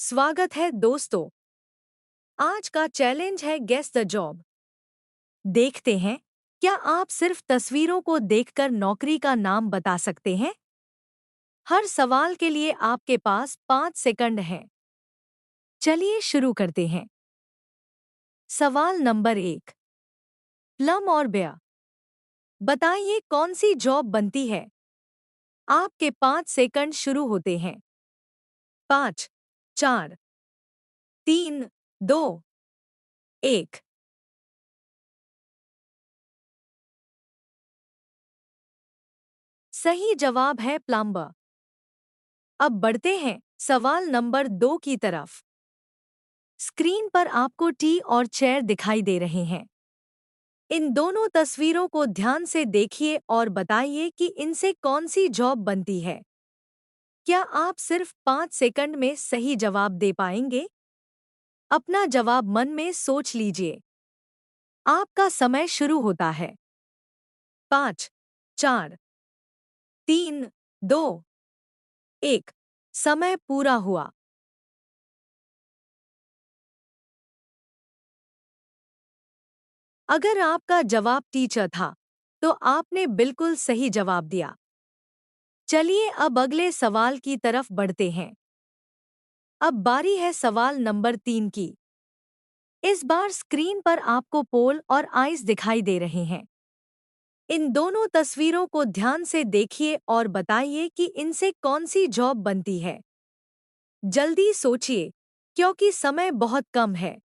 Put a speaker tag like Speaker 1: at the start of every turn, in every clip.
Speaker 1: स्वागत है दोस्तों। आज का चैलेंज है गेस द जॉब। देखते हैं क्या आप सिर्फ तस्वीरों को देखकर नौकरी का नाम बता सकते हैं। हर सवाल के लिए आपके पास 5 सेकंड हैं। चलिए शुरू करते हैं। सवाल नंबर 1। प्लम और बेया, बताइए कौन सी जॉब बनती है। आपके 5 सेकंड शुरू होते हैं। 5, 4, 3, 2, 1। सही जवाब है प्लम्बर। अब बढ़ते हैं सवाल नंबर 2 की तरफ। स्क्रीन पर आपको टी और चेयर दिखाई दे रहे हैं। इन दोनों तस्वीरों को ध्यान से देखिए और बताइए कि इनसे कौन सी जॉब बनती है। क्या आप सिर्फ 5 सेकंड में सही जवाब दे पाएंगे? अपना जवाब मन में सोच लीजिए। आपका समय शुरू होता है। 5, 4, 3, 2, 1। समय पूरा हुआ। अगर आपका जवाब टीचर था, तो आपने बिल्कुल सही जवाब दिया। चलिए अब अगले सवाल की तरफ बढ़ते हैं। अब बारी है सवाल नंबर 3 की। इस बार स्क्रीन पर आपको पोल और आइस दिखाई दे रहे हैं। इन दोनों तस्वीरों को ध्यान से देखिए और बताइए कि इनसे कौन सी जॉब बनती है। जल्दी सोचिए, क्योंकि समय बहुत कम है।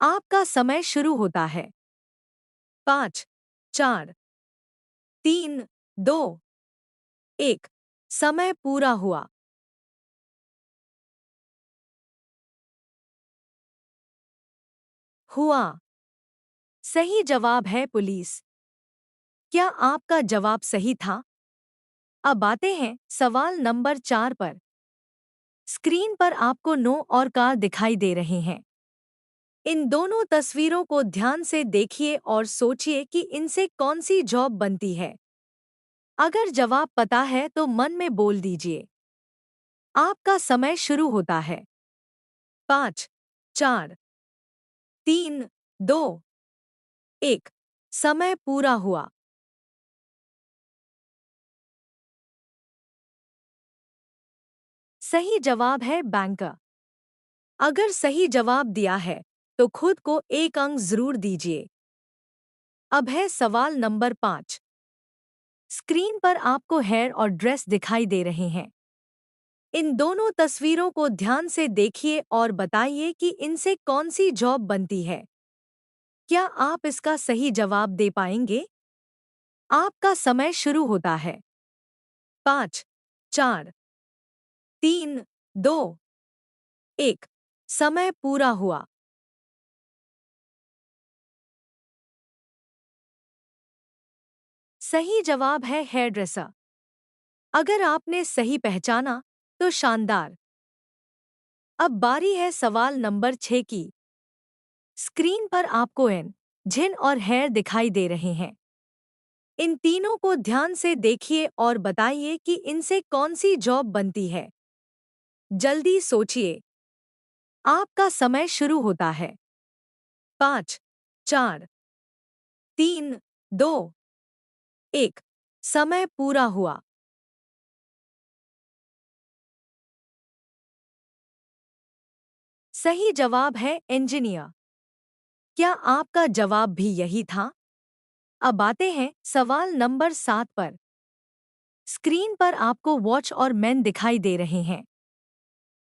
Speaker 1: आपका समय शुरू होता है। 5, 4, 3, 2, 1। समय पूरा हुआ। हुआ। सही जवाब है पुलिस। क्या आपका जवाब सही था? अब आते हैं सवाल नंबर 4 पर। स्क्रीन पर आपको नो और कार दिखाई दे रहे हैं। इन दोनों तस्वीरों को ध्यान से देखिए और सोचिए कि इनसे कौन सी जॉब बनती है। अगर जवाब पता है तो मन में बोल दीजिए। आपका समय शुरू होता है। 5, 4, 3, 2, 1। समय पूरा हुआ। सही जवाब है बैंकर। अगर सही जवाब दिया है तो खुद को 1 अंक जरूर दीजिए। अब है सवाल नंबर 5। स्क्रीन पर आपको हेयर और ड्रेस दिखाई दे रहे हैं। इन दोनों तस्वीरों को ध्यान से देखिए और बताइए कि इनसे कौन सी जॉब बनती है। क्या आप इसका सही जवाब दे पाएंगे? आपका समय शुरू होता है। 5, 4, 3, 2, 1। समय पूरा हुआ। सही जवाब है हेयर ड्रेसर। अगर आपने सही पहचाना तो शानदार। अब बारी है सवाल नंबर 6 की। स्क्रीन पर आपको एन, झिन और हेयर दिखाई दे रहे हैं। इन तीनों को ध्यान से देखिए और बताइए कि इनसे कौन सी जॉब बनती है। जल्दी सोचिए। आपका समय शुरू होता है। 5, 4, 3, 2, 1। समय पूरा हुआ। सही जवाब है इंजीनियर। क्या आपका जवाब भी यही था? अब आते हैं सवाल नंबर 7 पर। स्क्रीन पर आपको वॉच और मैन दिखाई दे रहे हैं।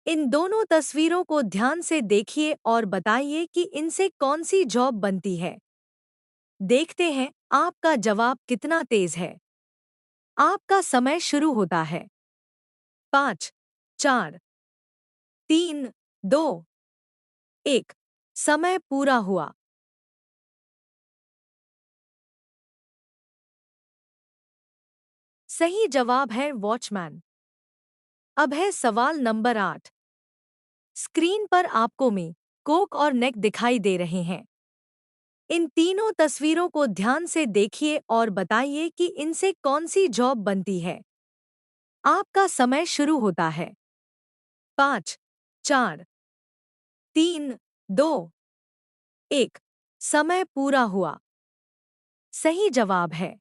Speaker 1: इन दोनों तस्वीरों को ध्यान से देखिए और बताइए कि इनसे कौन सी जॉब बनती है। देखते हैं आपका जवाब कितना तेज है। आपका समय शुरू होता है। 5, 4, 3, 2, 1। समय पूरा हुआ। सही जवाब है वॉचमैन। अब है सवाल नंबर 8। स्क्रीन पर आपको में कोक और नेक दिखाई दे रहे हैं। इन तीनों तस्वीरों को ध्यान से देखिए और बताइए कि इनसे कौन सी जॉब बनती है। आपका समय शुरू होता है। 5, 4, 3, 2, 1। समय पूरा हुआ। सही जवाब है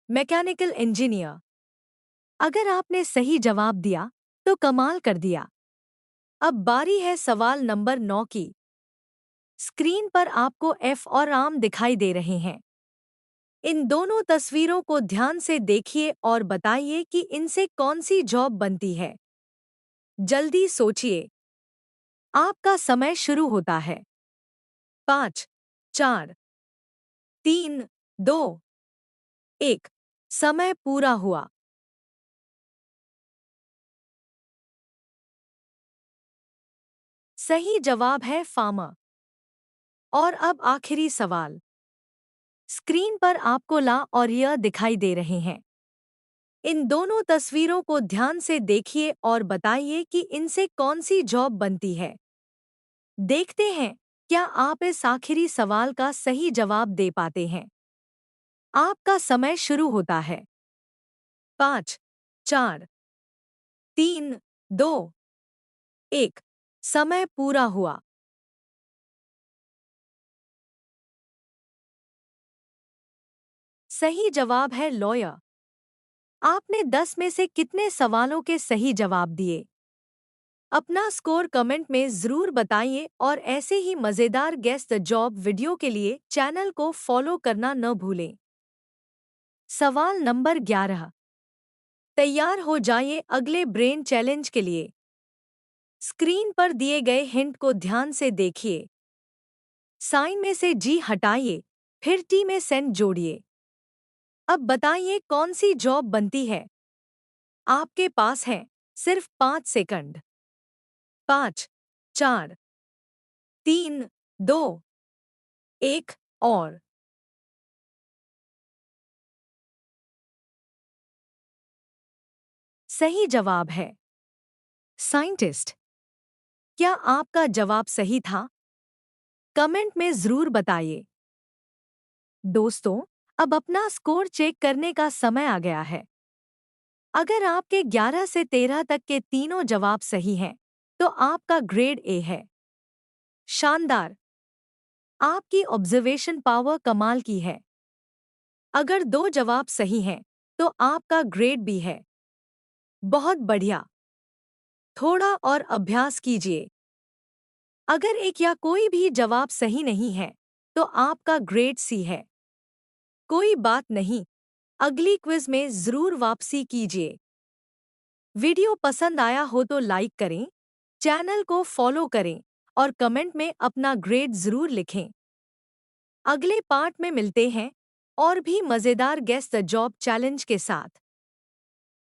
Speaker 1: मैकेनिकल इंजीनियर। अगर आपने सही जवाब दिया तो कमाल कर दिया। अब बारी है सवाल नंबर 9 की। स्क्रीन पर आपको एफ और आम दिखाई दे रहे हैं। इन दोनों तस्वीरों को ध्यान से देखिए और बताइए कि इनसे कौन सी जॉब बनती है। जल्दी सोचिए। आपका समय शुरू होता है। 5, 4, 3, 2, 1। समय पूरा हुआ। सही जवाब है फार्मर। और अब आखिरी सवाल। स्क्रीन पर आपको ला और यह दिखाई दे रहे हैं। इन दोनों तस्वीरों को ध्यान से देखिए और बताइए कि इनसे कौन सी जॉब बनती है। देखते हैं क्या आप इस आखिरी सवाल का सही जवाब दे पाते हैं। आपका समय शुरू होता है। 5, 4, 3, 2, 1। समय पूरा हुआ। सही जवाब है लॉयर। आपने 10 में से कितने सवालों के सही जवाब दिए? अपना स्कोर कमेंट में ज़रूर बताइए और ऐसे ही मज़ेदार गेस द जॉब वीडियो के लिए चैनल को फॉलो करना न भूलें। सवाल नंबर 11। तैयार हो जाइए अगले ब्रेन चैलेंज के लिए। स्क्रीन पर दिए गए हिंट को ध्यान से देखिए। साइन में से जी हटाइए, फिर टी में सेंट जोड़िए। अब बताइए कौन सी जॉब बनती है। आपके पास है सिर्फ 5 सेकंड। 5, 4, 3, 2, 1 और सही जवाब है साइंटिस्ट। क्या आपका जवाब सही था? कमेंट में जरूर बताइए। दोस्तों, अब अपना स्कोर चेक करने का समय आ गया है। अगर आपके 11 से 13 तक के तीनों जवाब सही हैं, तो आपका ग्रेड ए है। शानदार! आपकी ऑब्जर्वेशन पावर कमाल की है। अगर 2 जवाब सही हैं, तो आपका ग्रेड बी है। बहुत बढ़िया। थोड़ा और अभ्यास कीजिए। अगर एक या कोई भी जवाब सही नहीं है, तो आपका ग्रेड सी है। कोई बात नहीं, अगली क्विज में जरूर वापसी कीजिए। वीडियो पसंद आया हो तो लाइक करें, चैनल को फॉलो करें और कमेंट में अपना ग्रेड जरूर लिखें। अगले पार्ट में मिलते हैं और भी मज़ेदार गेस द जॉब चैलेंज के साथ।